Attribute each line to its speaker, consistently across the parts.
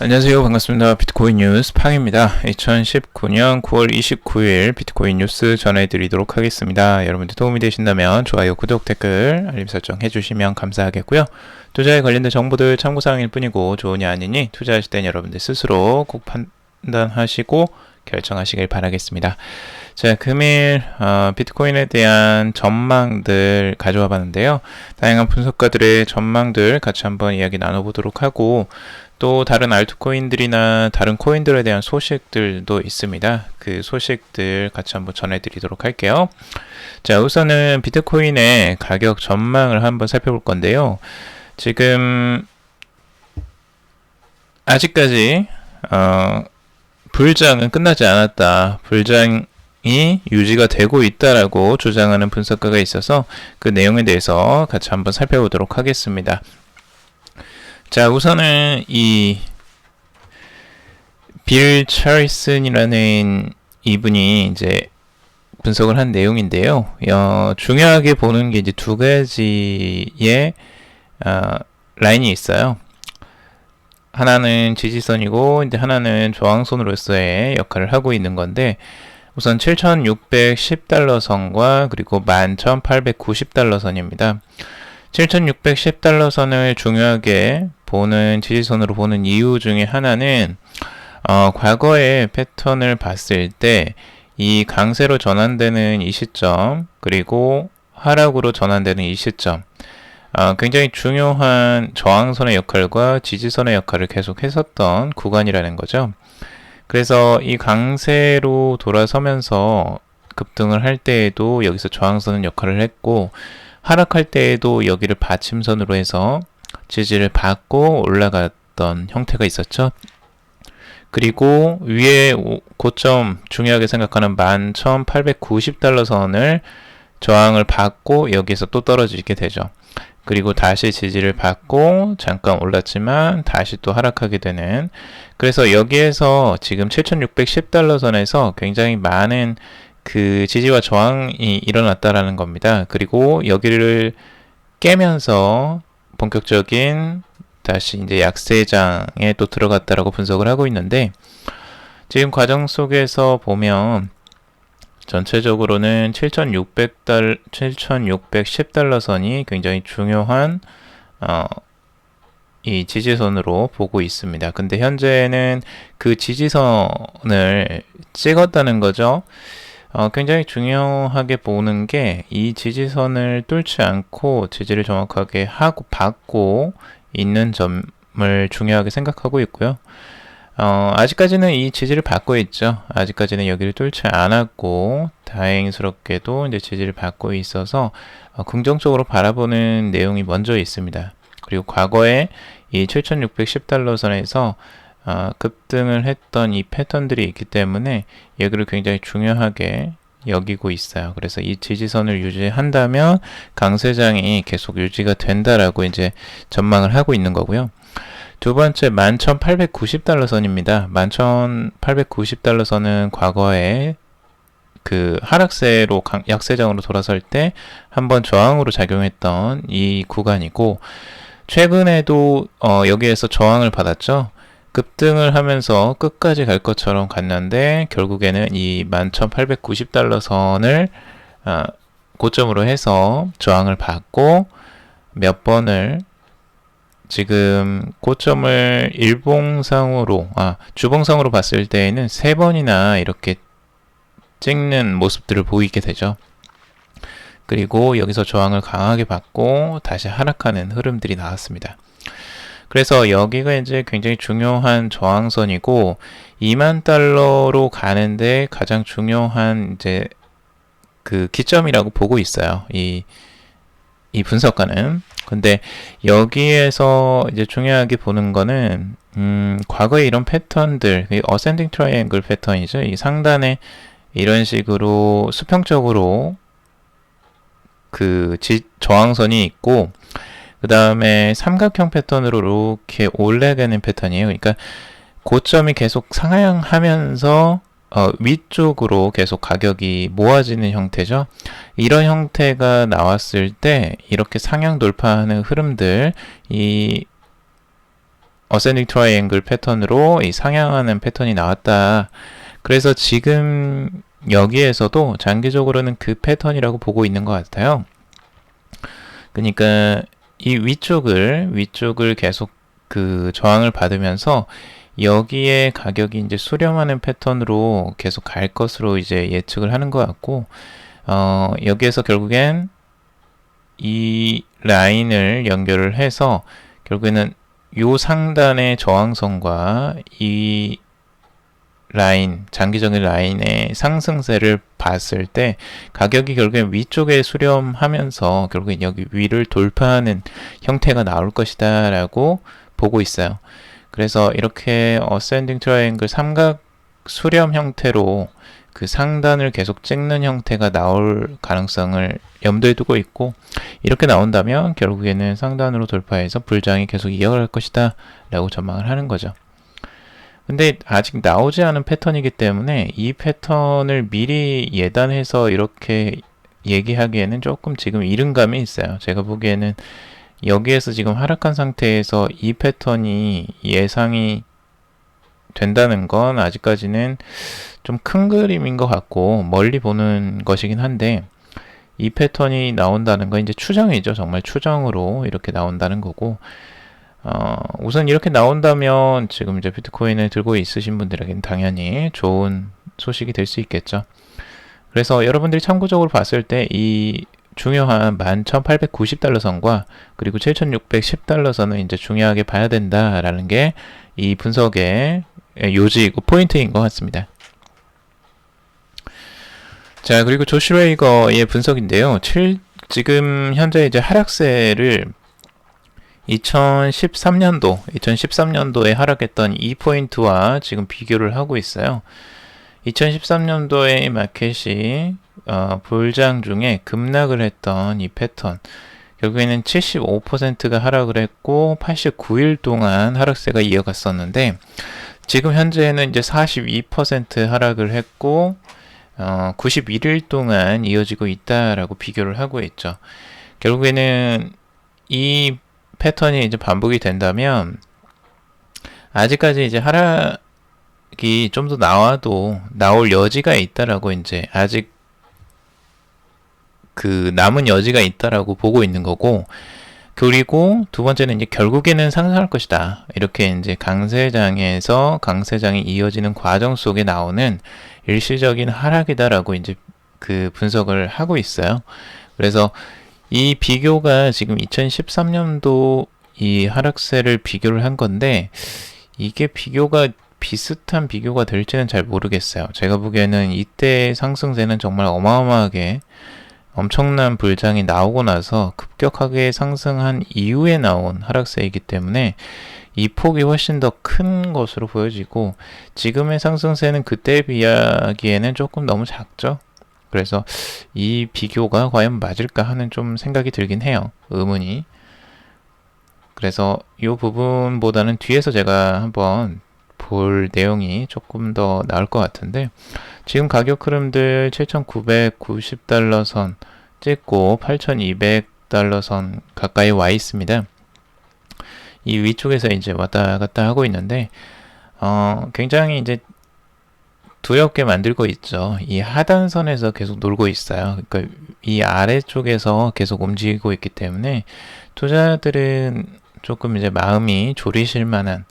Speaker 1: 안녕하세요. 반갑습니다. 비트코인 뉴스 팡입니다. 2019년 9월 29일 비트코인 뉴스 전해드리도록 하겠습니다. 여러분들 도움이 되신다면 좋아요, 구독, 댓글, 알림 설정 해주시면 감사하겠고요. 투자에 관련된 정보들 참고사항일 뿐이고 좋으냐 아니니 투자하실 땐 여러분들 스스로 꼭 판단하시고 결정하시길 바라겠습니다. 자, 금일 비트코인에 대한 전망들 가져와 봤는데요. 다양한 분석가들의 전망들 같이 한번 이야기 나눠보도록 하고, 또 다른 알트코인들이나 다른 코인들에 대한 소식들도 있습니다. 그 소식들 같이 한번 전해드리도록 할게요. 자, 우선은 비트코인의 가격 전망을 한번 살펴볼 건데요. 지금 아직까지 불장은 끝나지 않았다. 불장이 유지가 되고 있다라고 주장하는 분석가가 있어서 그 내용에 대해서 같이 한번 살펴보도록 하겠습니다. 자, 우선은 이 빌 찰슨이라는 이분이 이제 분석을 한 내용인데요. 중요하게 보는 게 이제 두 가지의 라인이 있어요. 하나는 지지선이고 이제 하나는 저항선으로서의 역할을 하고 있는 건데, 우선 7,610달러 선과 그리고 11,890달러 선입니다. 7,610달러 선을 중요하게 보는 지지선으로 보는 이유 중에 하나는 과거의 패턴을 봤을 때 이 강세로 전환되는 이 시점, 그리고 하락으로 전환되는 이 시점, 굉장히 중요한 저항선의 역할과 지지선의 역할을 계속 했었던 구간이라는 거죠. 그래서 이 강세로 돌아서면서 급등을 할 때에도 여기서 저항선은 역할을 했고, 하락할 때에도 여기를 받침선으로 해서 지지를 받고 올라갔던 형태가 있었죠. 그리고 위에 고점 중요하게 생각하는 11,890달러 선을 저항을 받고 여기서 또 떨어지게 되죠. 그리고 다시 지지를 받고 잠깐 올랐지만 다시 또 하락하게 되는, 그래서 여기에서 지금 7,610달러 선에서 굉장히 많은 그 지지와 저항이 일어났다라는 겁니다. 그리고 여기를 깨면서 본격적인 다시 이제 약세장에 또 들어갔다라고 분석을 하고 있는데, 지금 과정 속에서 보면 전체적으로는 7,610달러 선이 굉장히 중요한 이 지지선으로 보고 있습니다. 근데 현재는 그 지지선을 찍었다는 거죠. 굉장히 중요하게 보는 게 이 지지선을 뚫지 않고 지지를 정확하게 하고 받고 있는 점을 중요하게 생각하고 있고요. 아직까지는 이 지지를 받고 있죠. 아직까지는 여기를 뚫지 않았고 다행스럽게도 이제 지지를 받고 있어서 긍정적으로 바라보는 내용이 먼저 있습니다. 그리고 과거에 이 7,610달러 선에서 급등을 했던 이 패턴들이 있기 때문에 여기를 굉장히 중요하게 여기고 있어요. 그래서 이 지지선을 유지한다면 강세장이 계속 유지가 된다라고 이제 전망을 하고 있는 거고요. 두 번째 11,890달러 선입니다. 11,890달러 선은 과거에 그 하락세로 약세장으로 돌아설 때 한번 저항으로 작용했던 이 구간이고, 최근에도 여기에서 저항을 받았죠. 급등을 하면서 끝까지 갈 것처럼 갔는데 결국에는 이 11,890달러 선을 고점으로 해서 저항을 받고 몇 번을, 지금 고점을 주봉상으로 봤을 때에는 3번이나 이렇게 찍는 모습들을 보이게 되죠. 그리고 여기서 저항을 강하게 받고 다시 하락하는 흐름들이 나왔습니다. 그래서 여기가 이제 굉장히 중요한 저항선이고 2만 달러로 가는데 가장 중요한 이제 그 기점이라고 보고 있어요. 이 분석가는. 근데 여기에서 이제 중요하게 보는 거는 과거에 이런 패턴들, 어센딩 트라이앵글 패턴이죠. 이 상단에 이런 식으로 수평적으로 그 저항선이 있고, 그 다음에 삼각형 패턴으로 이렇게 올라가는 패턴이에요. 그러니까 고점이 계속 상향하면서 위쪽으로 계속 가격이 모아지는 형태죠. 이런 형태가 나왔을 때 이렇게 상향 돌파하는 흐름들, 이 어센딩 트라이앵글 패턴으로 이 상향하는 패턴이 나왔다. 그래서 지금 여기에서도 장기적으로는 그 패턴이라고 보고 있는 것 같아요. 그러니까 이 위쪽을 계속 그 저항을 받으면서 여기에 가격이 이제 수렴하는 패턴으로 계속 갈 것으로 이제 예측을 하는 것 같고, 여기에서 결국엔 이 라인을 연결을 해서 결국에는 요 상단의 저항선과 이 라인, 장기적인 라인의 상승세를 봤을 때 가격이 결국엔 위쪽에 수렴하면서 결국엔 여기 위를 돌파하는 형태가 나올 것이다 라고 보고 있어요. 그래서 이렇게 어센딩 트라이앵글 삼각 수렴 형태로 그 상단을 계속 찍는 형태가 나올 가능성을 염두에 두고 있고, 이렇게 나온다면 결국에는 상단으로 돌파해서 불장이 계속 이어갈 것이다 라고 전망을 하는 거죠. 근데 아직 나오지 않은 패턴이기 때문에 이 패턴을 미리 예단해서 이렇게 얘기하기에는 조금 지금 이른 감이 있어요. 제가 보기에는 여기에서 지금 하락한 상태에서 이 패턴이 예상이 된다는 건 아직까지는 좀 큰 그림인 것 같고 멀리 보는 것이긴 한데, 이 패턴이 나온다는 건 이제 추정이죠. 정말 추정으로 이렇게 나온다는 거고, 우선 이렇게 나온다면 지금 이제 비트코인을 들고 있으신 분들에게는 당연히 좋은 소식이 될 수 있겠죠. 그래서 여러분들이 참고적으로 봤을 때 이 중요한 11,890달러 선과 그리고 7,610달러 선을 이제 중요하게 봐야 된다라는 게 이 분석의 요지이고 포인트인 것 같습니다. 자, 그리고 조시 레이거의 분석인데요. 지금 현재 이제 하락세를 2013년도에 하락했던 이 포인트와 지금 비교를 하고 있어요. 2013년도에 마켓이 불장 중에 급락을 했던 이 패턴, 결국에는 75%가 하락을 했고 89일 동안 하락세가 이어갔었는데, 지금 현재는 이제 42% 하락을 했고 91일 동안 이어지고 있다라고 비교를 하고 있죠. 결국에는 이 패턴이 이제 반복이 된다면 아직까지 이제 하락이 좀 더 나올 여지가 있다라고, 이제 아직 그 남은 여지가 있다라고 보고 있는 거고, 그리고 두 번째는 이제 결국에는 상승할 것이다. 이렇게 이제 강세장에서 강세장이 이어지는 과정 속에 나오는 일시적인 하락이다라고 이제 그 분석을 하고 있어요. 그래서 이 비교가 지금 2013년도 이 하락세를 비교를 한 건데, 이게 비슷한 비교가 될지는 잘 모르겠어요. 제가 보기에는 이때 상승세는 정말 어마어마하게 엄청난 불장이 나오고 나서 급격하게 상승한 이후에 나온 하락세이기 때문에 이 폭이 훨씬 더 큰 것으로 보여지고, 지금의 상승세는 그때에 비하기에는 조금 너무 작죠. 그래서 이 비교가 과연 맞을까 하는 좀 생각이 들긴 해요. 의문이. 그래서 이 부분보다는 뒤에서 제가 한번 볼 내용이 조금 더 나을 것 같은데, 지금 가격 흐름들 7,990달러 선 찍고 8,200달러 선 가까이 와 있습니다. 이 위쪽에서 이제 왔다 갔다 하고 있는데, 굉장히 이제 두렵게 만들고 있죠. 이 하단선에서 계속 놀고 있어요. 그러니까 이 아래쪽에서 계속 움직이고 있기 때문에 투자자들은 조금 이제 마음이 졸이실 만한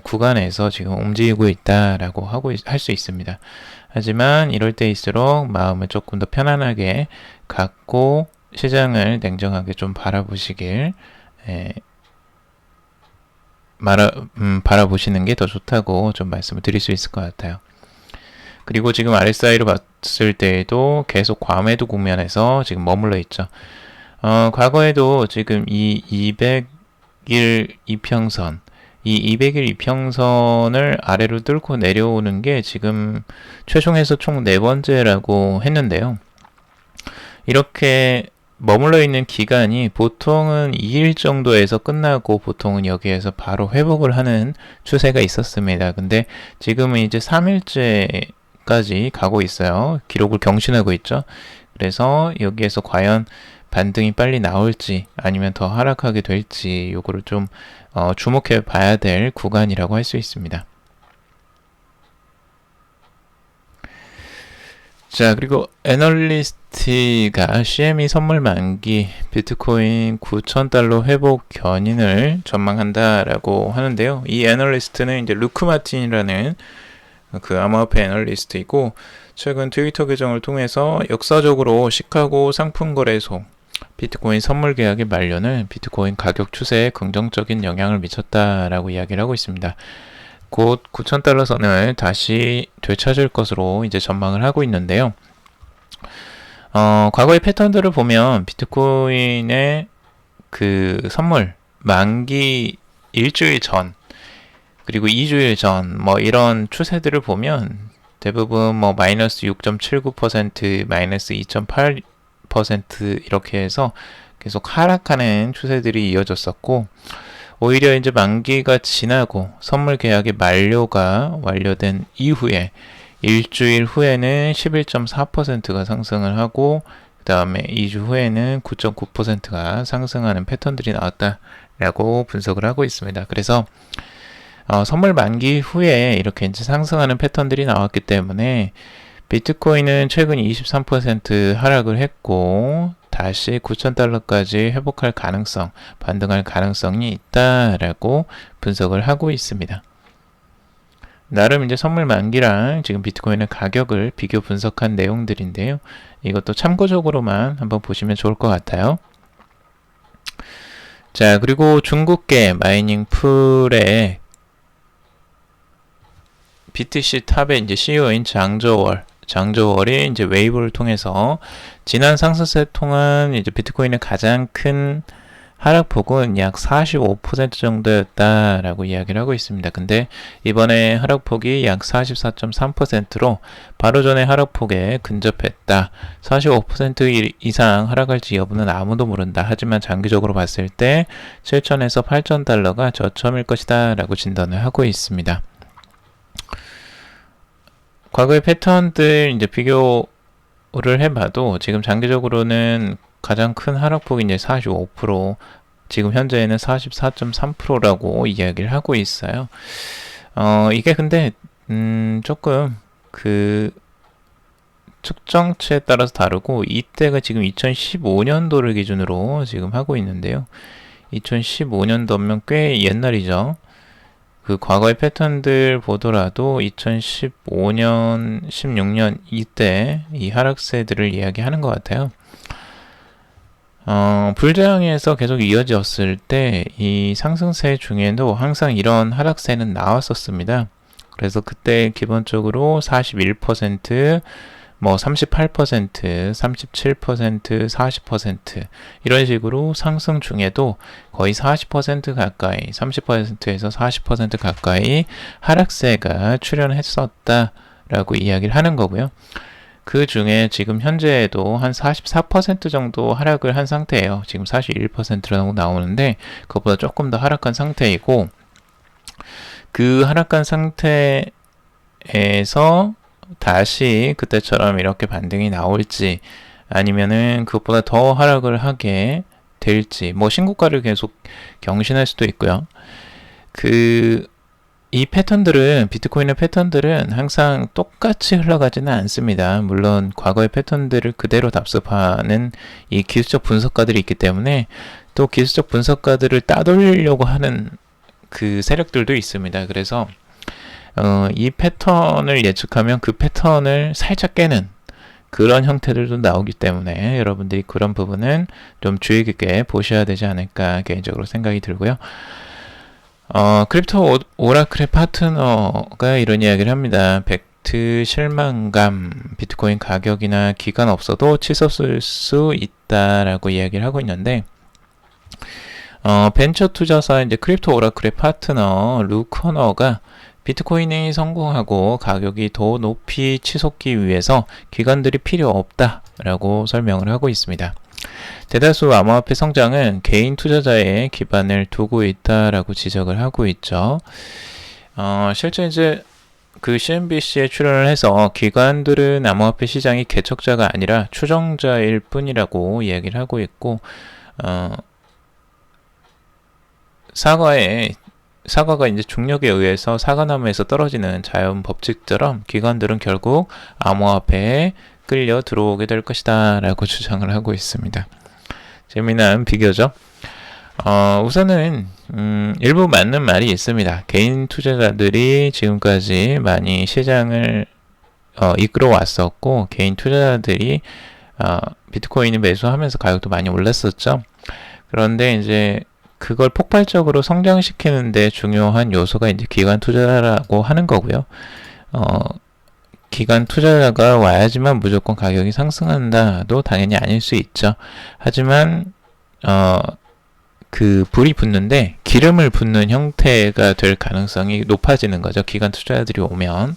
Speaker 1: 구간에서 지금 움직이고 있다라고 할 수 있습니다. 하지만 이럴 때일수록 마음을 조금 더 편안하게 갖고 시장을 냉정하게 좀 바라보시길 바라보시는 게 더 좋다고 좀 말씀을 드릴 수 있을 것 같아요. 그리고 지금 RSI로 봤을 때에도 계속 과매도 국면에서 지금 머물러 있죠. 과거에도 지금 이 200일 이평선, 이 200일 이평선을 아래로 뚫고 내려오는 게 지금 최종에서 총 4번째라고 했는데요. 이렇게 머물러 있는 기간이 보통은 2일 정도에서 끝나고 보통은 여기에서 바로 회복을 하는 추세가 있었습니다. 근데 지금은 이제 3일째까지 가고 있어요. 기록을 경신하고 있죠. 그래서 여기에서 과연 반등이 빨리 나올지 아니면 더 하락하게 될지 요거를 좀 주목해 봐야 될 구간이라고 할 수 있습니다. 자, 그리고 애널리스트가 CME 선물 만기 비트코인 9,000달러 회복 견인을 전망한다라고 하는데요. 이 애널리스트는 이제 루크 마틴이라는 그 암호화폐 애널리스트이고, 최근 트위터 계정을 통해서 역사적으로 시카고 상품거래소 비트코인 선물 계약의 만료는 비트코인 가격 추세에 긍정적인 영향을 미쳤다라고 이야기를 하고 있습니다. 곧 9,000달러 선을 다시 되찾을 것으로 이제 전망을 하고 있는데요. 과거의 패턴들을 보면 비트코인의 그 선물 만기 일주일 전 그리고 2주일 전 뭐 이런 추세들을 보면 대부분 뭐 마이너스 6.79%, 마이너스 2.8% 이렇게 해서 계속 하락하는 추세들이 이어졌었고, 오히려 이제 만기가 지나고 선물 계약의 만료가 완료된 이후에 일주일 후에는 11.4%가 상승을 하고, 그 다음에 2주 후에는 9.9%가 상승하는 패턴들이 나왔다라고 분석을 하고 있습니다. 그래서 선물 만기 후에 이렇게 이제 상승하는 패턴들이 나왔기 때문에 비트코인은 최근 23% 하락을 했고 다시 9,000달러까지 회복할 가능성, 반등할 가능성이 있다라고 분석을 하고 있습니다. 나름 이제 선물 만기랑 지금 비트코인의 가격을 비교 분석한 내용들인데요. 이것도 참고적으로만 한번 보시면 좋을 것 같아요. 자, 그리고 중국계 마이닝 풀의 BTC 탑의 이제 CEO인 장저월이 이제 웨이브를 통해서 지난 상승세 동안 이제 비트코인의 가장 큰 하락폭은 약 45% 정도였다라고 이야기를 하고 있습니다. 근데 이번에 하락폭이 약 44.3%로 바로 전에 하락폭에 근접했다. 45% 이상 하락할지 여부는 아무도 모른다. 하지만 장기적으로 봤을 때 7,000에서 8,000달러가 저점일 것이다 라고 진단을 하고 있습니다. 과거의 패턴들 이제 비교를 해봐도 지금 장기적으로는 가장 큰 하락폭이 이제 45%, 지금 현재는 44.3%라고 이야기를 하고 있어요. 이게 근데 조금 그 측정치에 따라서 다르고, 이때가 지금 2015년도를 기준으로 지금 하고 있는데요. 2015년도면 꽤 옛날이죠. 그 과거의 패턴들 보더라도 2015년, 16년 이때 이 하락세들을 이야기하는 것 같아요. 불저항에서 계속 이어졌을 때 이 상승세 중에도 항상 이런 하락세는 나왔었습니다. 그래서 그때 기본적으로 41%, 뭐 38%, 37%, 40% 이런 식으로 상승 중에도 거의 40% 가까이, 30%에서 40% 가까이 하락세가 출현했었다라고 이야기를 하는 거고요. 그 중에 지금 현재에도 한 44% 정도 하락을 한 상태예요. 지금 41%라고 나오는데 그것보다 조금 더 하락한 상태이고, 그 하락한 상태에서 다시 그때처럼 이렇게 반등이 나올지 아니면은 그것보다 더 하락을 하게 될지, 뭐 신고가를 계속 경신할 수도 있고요. 이 패턴들은, 비트코인의 패턴들은 항상 똑같이 흘러가지는 않습니다. 물론 과거의 패턴들을 그대로 답습하는 이 기술적 분석가들이 있기 때문에 또 기술적 분석가들을 따돌리려고 하는 그 세력들도 있습니다. 그래서 이 패턴을 예측하면 그 패턴을 살짝 깨는 그런 형태들도 나오기 때문에 여러분들이 그런 부분은 좀 주의 깊게 보셔야 되지 않을까 개인적으로 생각이 들고요. 크립토 오라클의 파트너가 이런 이야기를 합니다. 팩트 실망감, 비트코인 가격이나 기간 없어도 치솟을 수 있다라고 이야기를 하고 있는데, 벤처 투자사 이제 크립토 오라클의 파트너 루 커너가 비트코인이 성공하고 가격이 더 높이 치솟기 위해서 기관들이 필요 없다라고 설명을 하고 있습니다. 대다수 암호화폐 성장은 개인 투자자의 기반을 두고 있다라고 지적을 하고 있죠. 실제 이제 그 CNBC에 출연을 해서 기관들은 암호화폐 시장이 개척자가 아니라 추종자일 뿐이라고 이야기를 하고 있고, 사과가 이제 중력에 의해서 사과나무에서 떨어지는 자연 법칙처럼 기관들은 결국 암호화폐에 끌려 들어오게 될 것이다 라고 주장을 하고 있습니다. 재미난 비교죠. 우선은 일부 맞는 말이 있습니다. 개인 투자자들이 지금까지 많이 시장을 이끌어 왔었고, 개인 투자자들이 비트코인을 매수하면서 가격도 많이 올랐었죠. 그런데 이제 그걸 폭발적으로 성장시키는데 중요한 요소가 이제 기관 투자라고 하는 거고요. 기관 투자자가 와야지만 무조건 가격이 상승한다도 당연히 아닐 수 있죠. 하지만 그 불이 붙는데 기름을 붓는 형태가 될 가능성이 높아지는 거죠. 기관 투자자들이 오면.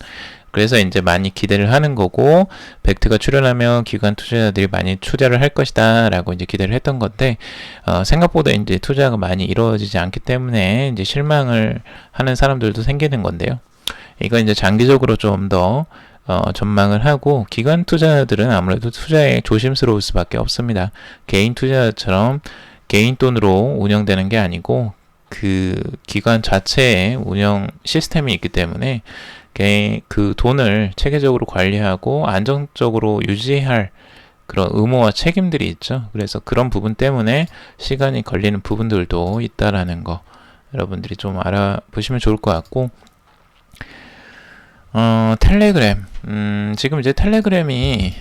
Speaker 1: 그래서 이제 많이 기대를 하는 거고, 벡트가 출연하면 기관 투자자들이 많이 투자를 할 것이다 라고 이제 기대를 했던 건데, 생각보다 이제 투자가 많이 이루어지지 않기 때문에 이제 실망을 하는 사람들도 생기는 건데요. 이건 이제 장기적으로 좀 더 전망을 하고, 기관 투자자들은 아무래도 투자에 조심스러울 수밖에 없습니다. 개인 투자자처럼 개인 돈으로 운영되는 게 아니고, 그 기관 자체의 운영 시스템이 있기 때문에 그 돈을 체계적으로 관리하고 안정적으로 유지할 그런 의무와 책임들이 있죠. 그래서 그런 부분 때문에 시간이 걸리는 부분들도 있다라는 거 여러분들이 좀 알아보시면 좋을 것 같고, 텔레그램. 지금 이제 텔레그램이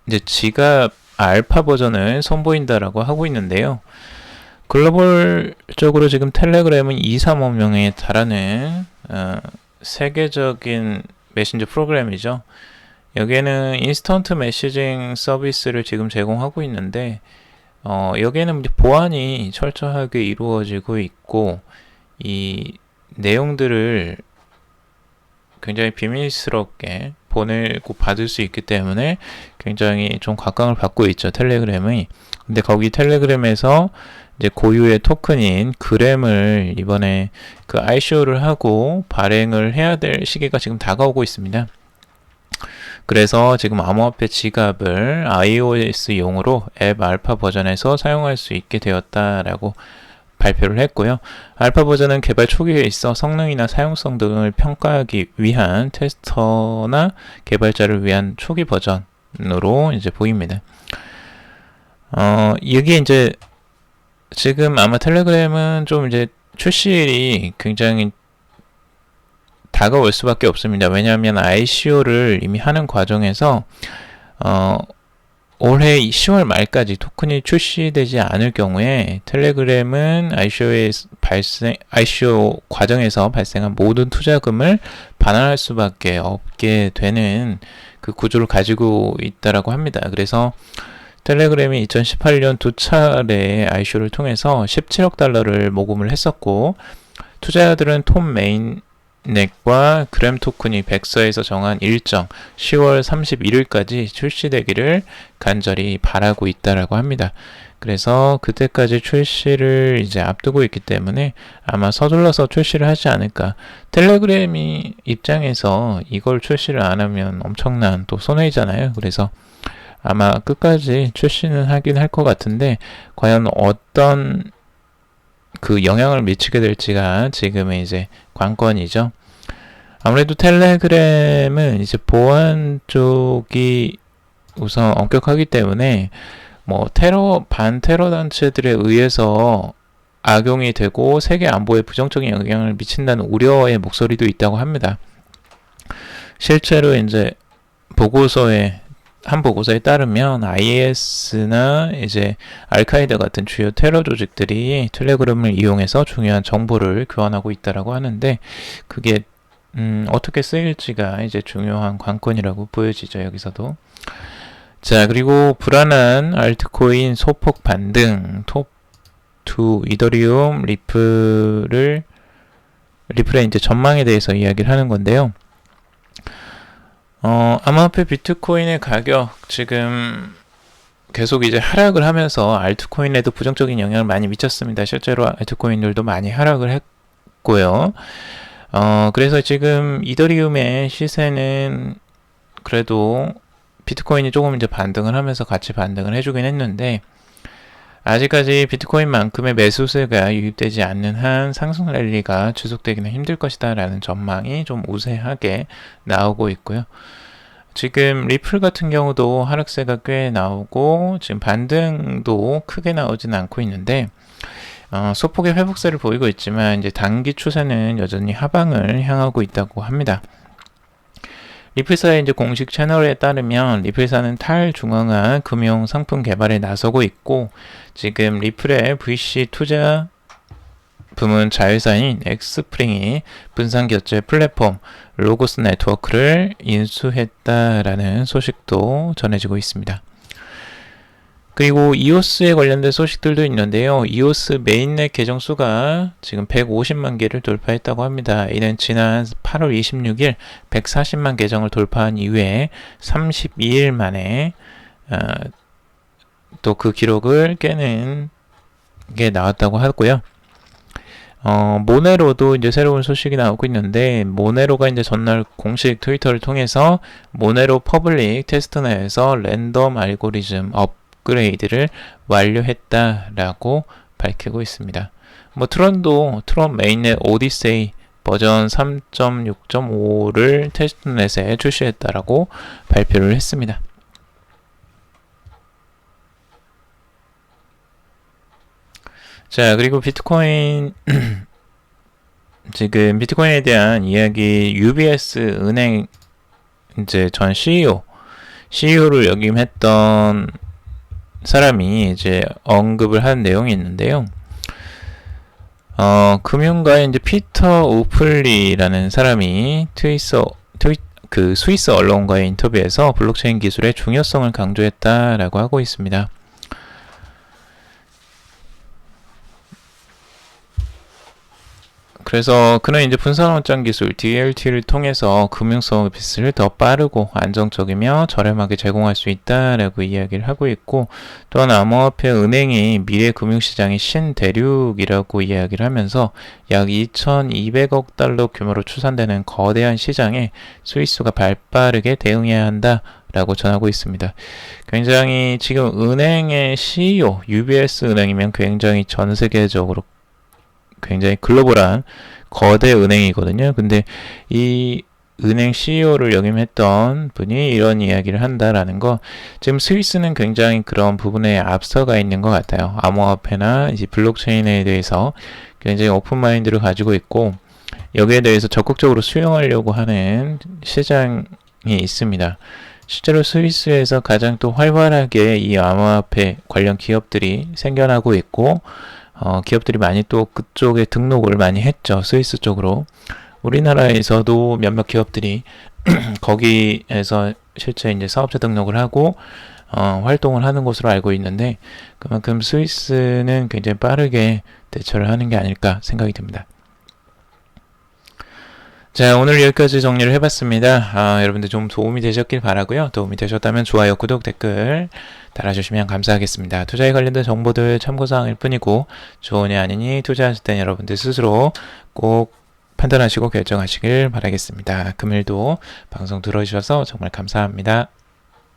Speaker 1: 이제 지갑 알파 버전을 선보인다라고 하고 있는데요. 글로벌적으로 지금 텔레그램은 2, 3억 명에 달하는 세계적인 메신저 프로그램이죠. 여기에는 인스턴트 메시징 서비스를 지금 제공하고 있는데, 여기에는 보안이 철저하게 이루어지고 있고, 이 내용들을 굉장히 비밀스럽게 보내고 받을 수 있기 때문에 굉장히 좀 각광을 받고 있죠, 텔레그램이. 근데 거기 텔레그램에서 이제 고유의 토큰인 그램을 이번에 그 ICO를 하고 발행을 해야 될 시기가 지금 다가오고 있습니다. 그래서 지금 암호화폐 지갑을 iOS용으로 앱 알파 버전에서 사용할 수 있게 되었다라고 발표를 했고요. 알파 버전은 개발 초기에 있어 성능이나 사용성 등을 평가하기 위한 테스터나 개발자를 위한 초기 버전으로 이제 보입니다. 이게 이제 지금 아마 텔레그램은 좀 이제 출시일이 굉장히 다가올 수밖에 없습니다. 왜냐하면 ICO를 이미 하는 과정에서 올해 10월 말까지 토큰이 출시되지 않을 경우에 텔레그램은 ICO 과정에서 발생한 모든 투자금을 반환할 수밖에 없게 되는 그 구조를 가지고 있다라고 합니다. 그래서 텔레그램이 2018년 두 차례 ICO를 통해서 17억 달러를 모금을 했었고, 투자자들은 톰 메인넷과 그램 토큰이 백서에서 정한 일정 10월 31일까지 출시되기를 간절히 바라고 있다라고 합니다. 그래서 그때까지 출시를 이제 앞두고 있기 때문에 아마 서둘러서 출시를 하지 않을까. 텔레그램이 입장에서 이걸 출시를 안 하면 엄청난 또 손해잖아요. 그래서 아마 끝까지 출시는 하긴 할 것 같은데, 과연 어떤 그 영향을 미치게 될지가 지금의 이제 관건이죠. 아무래도 텔레그램은 이제 보안 쪽이 우선 엄격하기 때문에 뭐 반테러 단체들에 의해서 악용이 되고 세계 안보에 부정적인 영향을 미친다는 우려의 목소리도 있다고 합니다. 실제로 이제 한 보고서에 따르면 IS나 이제 알카이다 같은 주요 테러 조직들이 텔레그램을 이용해서 중요한 정보를 교환하고 있다라고 하는데, 그게 어떻게 쓰일지가 이제 중요한 관건이라고 보여지죠, 여기서도. 자, 그리고 불안한 알트코인 소폭 반등, 톱2 이더리움 리플의 이제 전망에 대해서 이야기를 하는 건데요. 암호화폐 비트코인의 가격 지금 계속 이제 하락을 하면서 알트코인에도 부정적인 영향을 많이 미쳤습니다. 실제로 알트코인들도 많이 하락을 했고요. 그래서 지금 이더리움의 시세는 그래도 비트코인이 조금 이제 반등을 하면서 같이 반등을 해주긴 했는데, 아직까지 비트코인만큼의 매수세가 유입되지 않는 한 상승 랠리가 지속되기는 힘들 것이다 라는 전망이 좀 우세하게 나오고 있고요. 지금 리플 같은 경우도 하락세가 꽤 나오고 지금 반등도 크게 나오진 않고 있는데, 소폭의 회복세를 보이고 있지만 이제 단기 추세는 여전히 하방을 향하고 있다고 합니다. 리플사의 이제 공식 채널에 따르면 리플사는 탈중앙화 금융 상품 개발에 나서고 있고, 지금 리플의 VC 투자 부문 자회사인 엑스프링이 분산결제 플랫폼 로고스 네트워크를 인수했다라는 소식도 전해지고 있습니다. 그리고 이오스에 관련된 소식들도 있는데요. 이오스 메인넷 계정 수가 지금 150만 개를 돌파했다고 합니다. 이는 지난 8월 26일 140만 계정을 돌파한 이후에 32일 만에 또 그 기록을 깨는 게 나왔다고 하고요. 모네로도 이제 새로운 소식이 나오고 있는데, 모네로가 이제 전날 공식 트위터를 통해서 모네로 퍼블릭 테스트넷에서 랜덤 알고리즘 업그레이드를 완료했다라고 밝히고 있습니다. 트론도 트론 메인넷 오디세이 버전 3.6.5를 테스트넷에 출시했다라고 발표를 했습니다. 자, 그리고 비트코인 지금 비트코인에 대한 이야기, UBS 은행 이제 전 CEO를 역임했던 사람이 이제 언급을 한 내용이 있는데요. 금융가의 이제 피터 우플리라는 사람이 스위스 언론과의 인터뷰에서 블록체인 기술의 중요성을 강조했다라고 하고 있습니다. 그래서 그는 이제 분산원장 기술 DLT를 통해서 금융 서비스를 더 빠르고 안정적이며 저렴하게 제공할 수 있다라고 이야기를 하고 있고, 또한 암호화폐 은행이 미래 금융시장의 신대륙이라고 이야기를 하면서 약 2,200억 달러 규모로 추산되는 거대한 시장에 스위스가 발빠르게 대응해야 한다라고 전하고 있습니다. 굉장히 지금 은행의 CEO, UBS 은행이면 굉장히 전 세계적으로 굉장히 글로벌한 거대 은행이거든요. 근데 이 은행 CEO를 역임했던 분이 이런 이야기를 한다라는 거, 지금 스위스는 굉장히 그런 부분에 앞서가 있는 것 같아요. 암호화폐나 이제 블록체인에 대해서 굉장히 오픈마인드를 가지고 있고, 여기에 대해서 적극적으로 수용하려고 하는 시장이 있습니다. 실제로 스위스에서 가장 또 활발하게 이 암호화폐 관련 기업들이 생겨나고 있고, 기업들이 많이 또 그쪽에 등록을 많이 했죠. 스위스 쪽으로. 우리나라에서도 몇몇 기업들이 거기에서 실제 이제 사업자 등록을 하고 활동을 하는 것으로 알고 있는데, 그만큼 스위스는 굉장히 빠르게 대처를 하는 게 아닐까 생각이 듭니다. 자, 오늘 여기까지 정리를 해봤습니다. 여러분들 좀 도움이 되셨길 바라고요. 도움이 되셨다면 좋아요, 구독, 댓글 달아주시면 감사하겠습니다. 투자에 관련된 정보들 참고사항일 뿐이고, 좋으니 아니니 투자하실 땐 여러분들 스스로 꼭 판단하시고 결정하시길 바라겠습니다. 금일도 방송 들어주셔서 정말 감사합니다.